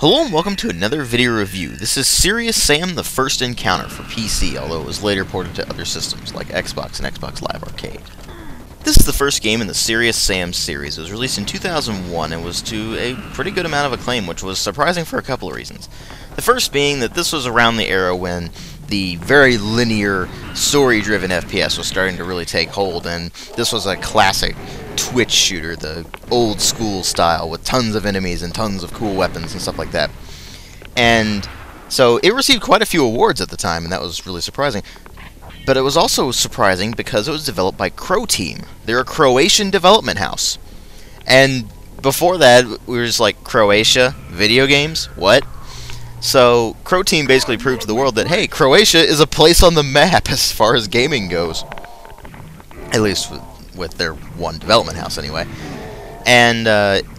Hello and welcome to another video review. This is Serious Sam: The First Encounter for PC, although it was later ported to other systems like Xbox and Xbox Live Arcade. This is the first game in the Serious Sam series. It was released in 2001 and was to a pretty good amount of acclaim, which was surprising for a couple of reasons. The first being that this was around the era when the very linear, story-driven FPS was starting to really take hold, and this was a classic Twitch shooter, the old school style with tons of enemies and tons of cool weapons and stuff like that. And so it received quite a few awards at the time, and that was really surprising. But it was also surprising because it was developed by Crow Team. They're a Croatian development house. And before that, we were just like, Croatia? Video games? What? So Crow Team basically proved to the world that, hey, Croatia is a place on the map as far as gaming goes. At least with their one development house, anyway. And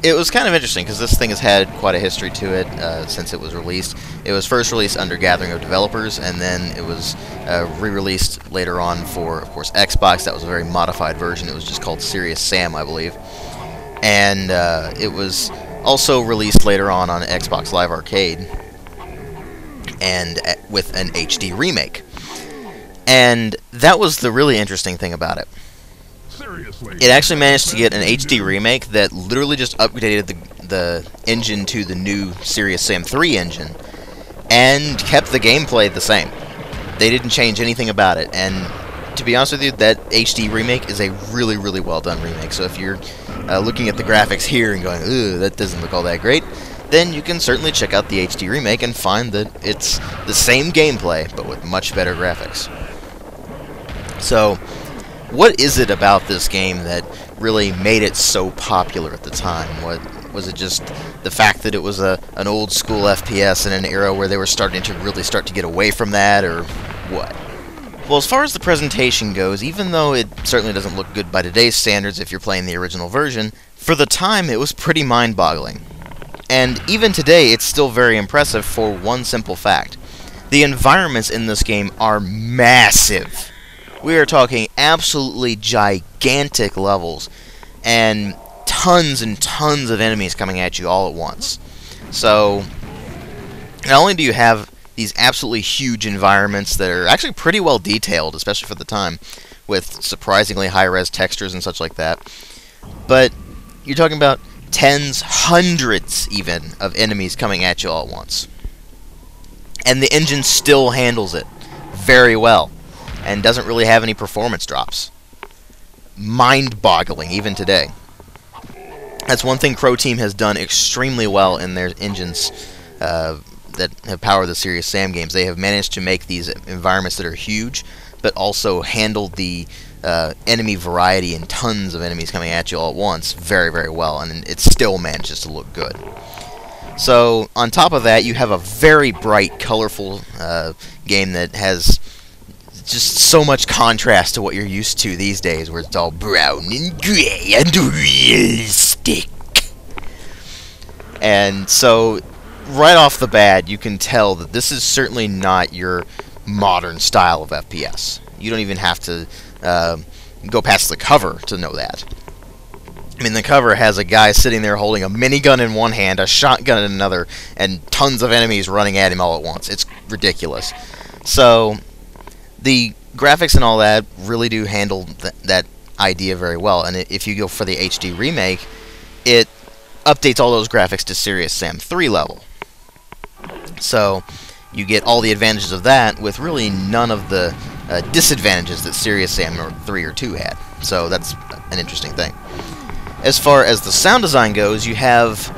it was kind of interesting, because this thing has had quite a history to it since it was released. It was first released under Gathering of Developers, and then it was re-released later on for, of course, Xbox. That was a very modified version. It was just called Serious Sam, I believe. And it was also released later on Xbox Live Arcade, and with an HD remake. And that was the really interesting thing about it. It actually managed to get an HD remake that literally just updated the engine to the new Serious Sam 3 engine and kept the gameplay the same. They didn't change anything about it, and to be honest with you, that HD remake is a really, really well done remake. So if you're looking at the graphics here and going, "Ooh, that doesn't look all that great," then you can certainly check out the HD remake and find that it's the same gameplay, but with much better graphics. So what is it about this game that really made it so popular at the time? What was it? Just the fact that it was an old school FPS in an era where they were starting to really start to get away from that, or what? Well, as far as the presentation goes, even though it certainly doesn't look good by today's standards if you're playing the original version, for the time it was pretty mind-boggling. And even today it's still very impressive for one simple fact. The environments in this game are massive. We are talking absolutely gigantic levels, and tons of enemies coming at you all at once. So, not only do you have these absolutely huge environments that are actually pretty well detailed, especially for the time, with surprisingly high-res textures and such like that, but you're talking about tens, hundreds even, of enemies coming at you all at once. And the engine still handles it very well, and doesn't really have any performance drops. Mind-boggling, even today. That's one thing Crow Team has done extremely well in their engines that have powered the Serious Sam games. They have managed to make these environments that are huge, but also handle the enemy variety and tons of enemies coming at you all at once very, very well, and it still manages to look good. So, on top of that, you have a very bright, colorful game that has just so much contrast to what you're used to these days, where it's all brown and gray and realistic. And so, right off the bat, you can tell that this is certainly not your modern style of FPS. You don't even have to go past the cover to know that. I mean, the cover has a guy sitting there holding a minigun in one hand, a shotgun in another, and tons of enemies running at him all at once. It's ridiculous. So the graphics and all that really do handle that idea very well, and if you go for the HD remake, it updates all those graphics to Serious Sam 3 level. So you get all the advantages of that with really none of the disadvantages that Serious Sam 3 or 2 had. So that's an interesting thing. As far as the sound design goes, you have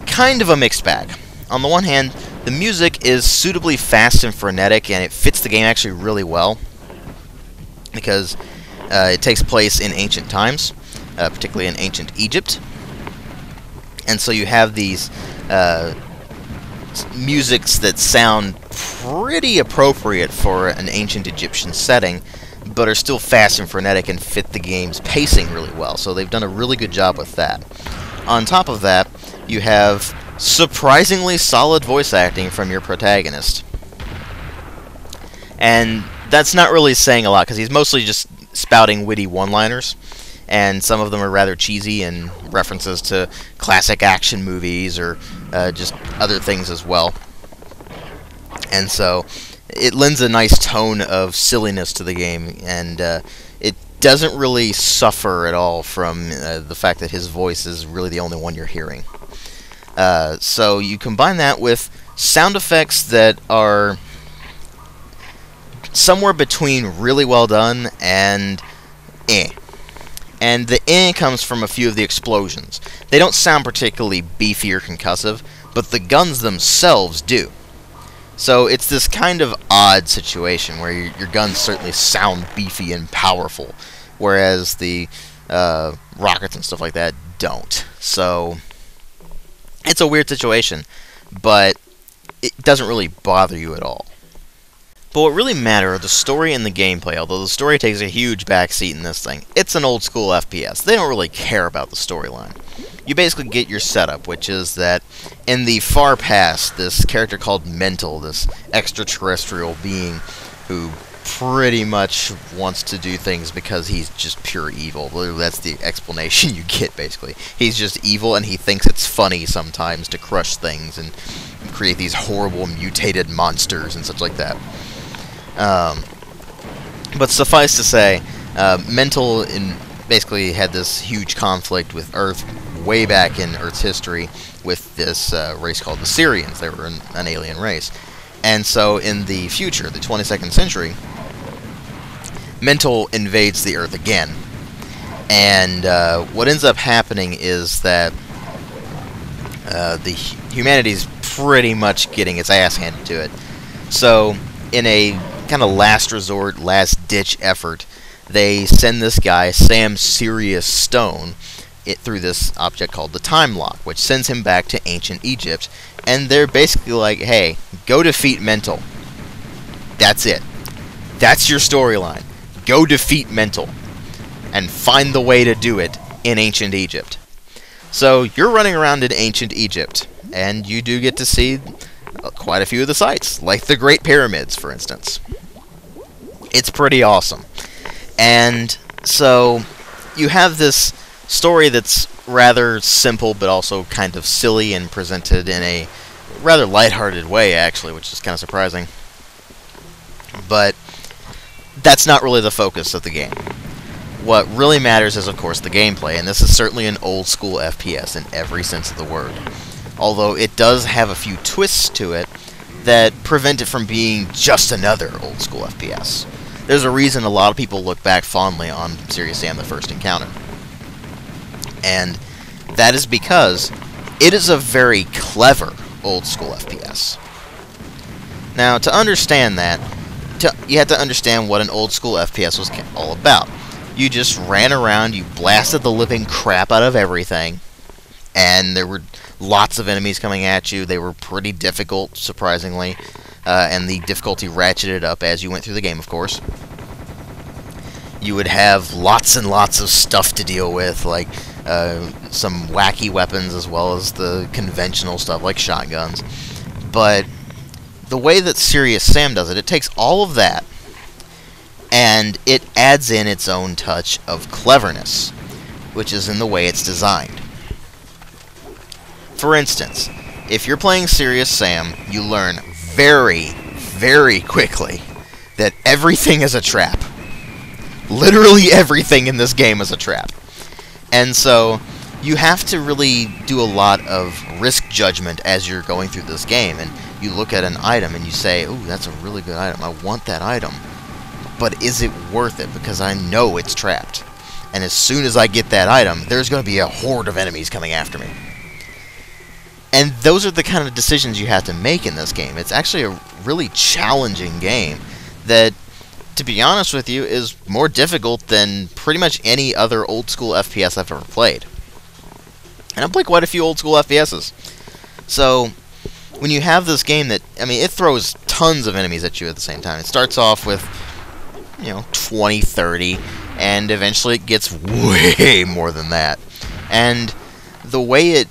kind of a mixed bag. On the one hand, the music is suitably fast and frenetic, and it fits the game actually really well, because it takes place in ancient times, particularly in ancient Egypt. And so you have these musics that sound pretty appropriate for an ancient Egyptian setting, but are still fast and frenetic and fit the game's pacing really well. So they've done a really good job with that. On top of that, you have surprisingly solid voice acting from your protagonist. And that's not really saying a lot, because he's mostly just spouting witty one-liners, and some of them are rather cheesy and references to classic action movies or just other things as well. And so it lends a nice tone of silliness to the game, and it doesn't really suffer at all from the fact that his voice is really the only one you're hearing. So you combine that with sound effects that are somewhere between really well done and eh. And the eh comes from a few of the explosions. They don't sound particularly beefy or concussive, but the guns themselves do. So it's this kind of odd situation where your guns certainly sound beefy and powerful, whereas the rockets and stuff like that don't. So it's a weird situation, but it doesn't really bother you at all. But what really matter are the story and the gameplay, although the story takes a huge backseat in this thing. It's an old school FPS. They don't really care about the storyline. You basically get your setup, which is that in the far past, this character called Mental, this extraterrestrial being who pretty much wants to do things because he's just pure evil. That's the explanation you get, basically. He's just evil, and he thinks it's funny sometimes to crush things and create these horrible mutated monsters and such like that. But suffice to say, Mental basically had this huge conflict with Earth way back in Earth's history with this race called the Syrians. They were an alien race. And so in the future, the 22nd century, Mental invades the Earth again. And what ends up happening is that humanity's pretty much getting its ass handed to it. So in a kind of last resort, last ditch effort, they send this guy, Sam Sirius Stone, through this object called the Time Lock, which sends him back to ancient Egypt. And they're basically like, hey, go defeat Mental. That's it. That's your storyline. Go defeat Mental. And find the way to do it in ancient Egypt. So you're running around in ancient Egypt, and you do get to see quite a few of the sites, like the Great Pyramids, for instance. It's pretty awesome. And so you have this story that's rather simple, but also kind of silly and presented in a rather lighthearted way, actually, which is kind of surprising. But that's not really the focus of the game. What really matters is, of course, the gameplay, and this is certainly an old-school FPS in every sense of the word. Although it does have a few twists to it that prevent it from being just another old-school FPS. There's a reason a lot of people look back fondly on Serious Sam: The First Encounter. And that is because it is a very clever old-school FPS. Now, to understand that, you have to understand what an old-school FPS was all about. You just ran around, you blasted the living crap out of everything, and there were lots of enemies coming at you. They were pretty difficult, surprisingly, and the difficulty ratcheted up as you went through the game, of course. You would have lots and lots of stuff to deal with, like some wacky weapons as well as the conventional stuff like shotguns. But the way that Serious Sam does it, it takes all of that and it adds in its own touch of cleverness, which is in the way it's designed. For instance, if you're playing Serious Sam, you learn very, very quickly that everything is a trap. Literally everything in this game is a trap. And so you have to really do a lot of risk judgment as you're going through this game, and you look at an item and you say, ooh, that's a really good item, I want that item. But is it worth it? Because I know it's trapped. And as soon as I get that item, there's going to be a horde of enemies coming after me. And those are the kind of decisions you have to make in this game. It's actually a really challenging game that, to be honest with you, is more difficult than pretty much any other old-school FPS I've ever played. And I've played quite a few old-school FPSs. So, when you have this game that, I mean, it throws tons of enemies at you at the same time. It starts off with, 20, 30, and eventually it gets way more than that. And the way it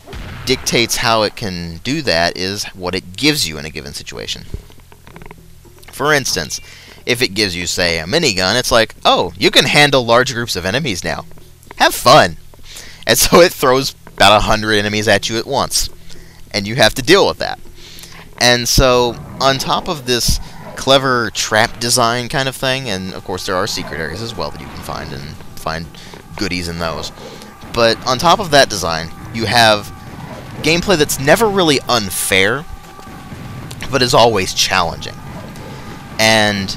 dictates how it can do that is what it gives you in a given situation. For instance, if it gives you, say, a minigun, it's like, oh, you can handle large groups of enemies now. Have fun! And so it throws about 100 enemies at you at once. and you have to deal with that. And so, on top of this clever trap design kind of thing, and of course there are secret areas as well that you can find, and find goodies in those. But on top of that design, you have gameplay that's never really unfair, but is always challenging. And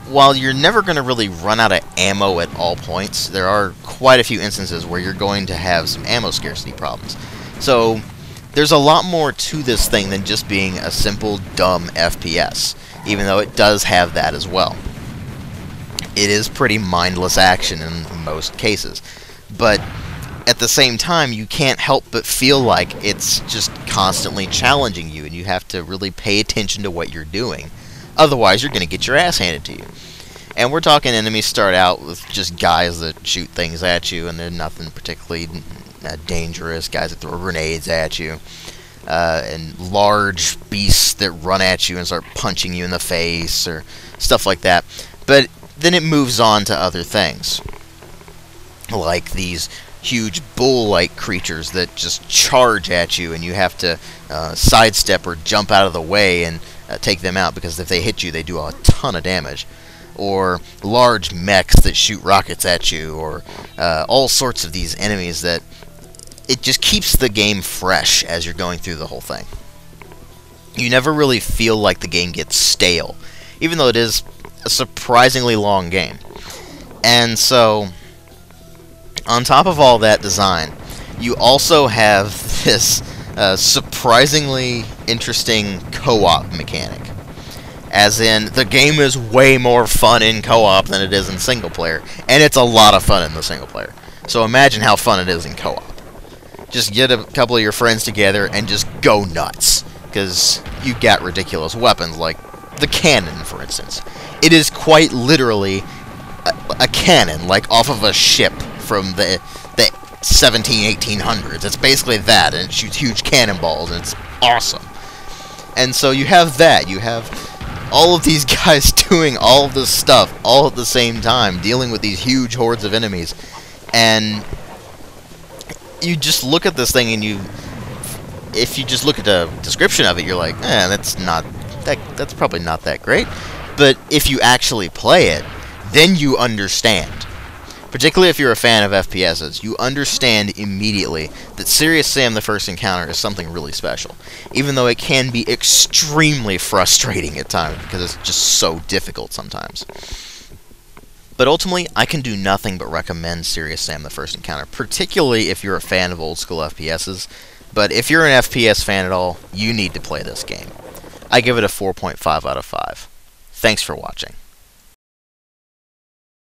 while you're never going to really run out of ammo at all points, there are quite a few instances where you're going to have some ammo scarcity problems. So there's a lot more to this thing than just being a simple, dumb FPS, even though it does have that as well. It is pretty mindless action in most cases, but at the same time, you can't help but feel like it's just constantly challenging you, and you have to really pay attention to what you're doing. Otherwise, you're going to get your ass handed to you. And we're talking enemies start out with just guys that shoot things at you, and they're nothing particularly dangerous, guys that throw grenades at you, and large beasts that run at you and start punching you in the face, or stuff like that. But then it moves on to other things, like these huge bull-like creatures that just charge at you, and you have to sidestep or jump out of the way and take them out, because if they hit you, they do a ton of damage. Or large mechs that shoot rockets at you, or all sorts of these enemies that it just keeps the game fresh as you're going through the whole thing. You never really feel like the game gets stale, even though it is a surprisingly long game. And so, on top of all that design, you also have this surprisingly interesting co-op mechanic. As in, the game is way more fun in co-op than it is in single player, and it's a lot of fun in the single player. So imagine how fun it is in co-op. Just get a couple of your friends together and just go nuts, because you got ridiculous weapons, like the cannon, for instance. It is quite literally a cannon, like off of a ship from the 1800s. It's basically that, and it shoots huge cannonballs, and it's awesome. And so you have that. You have all of these guys doing all of this stuff all at the same time, dealing with these huge hordes of enemies. And you just look at this thing, and if you just look at the description of it, you're like, that's probably not that great. But if you actually play it, then you understand. Particularly if you're a fan of FPSs, you understand immediately that Serious Sam the First Encounter is something really special, even though it can be extremely frustrating at times, because it's just so difficult sometimes. But ultimately, I can do nothing but recommend Serious Sam the First Encounter, particularly if you're a fan of old school FPSs. But if you're an FPS fan at all, you need to play this game. I give it a 4.5 out of 5. Thanks for watching.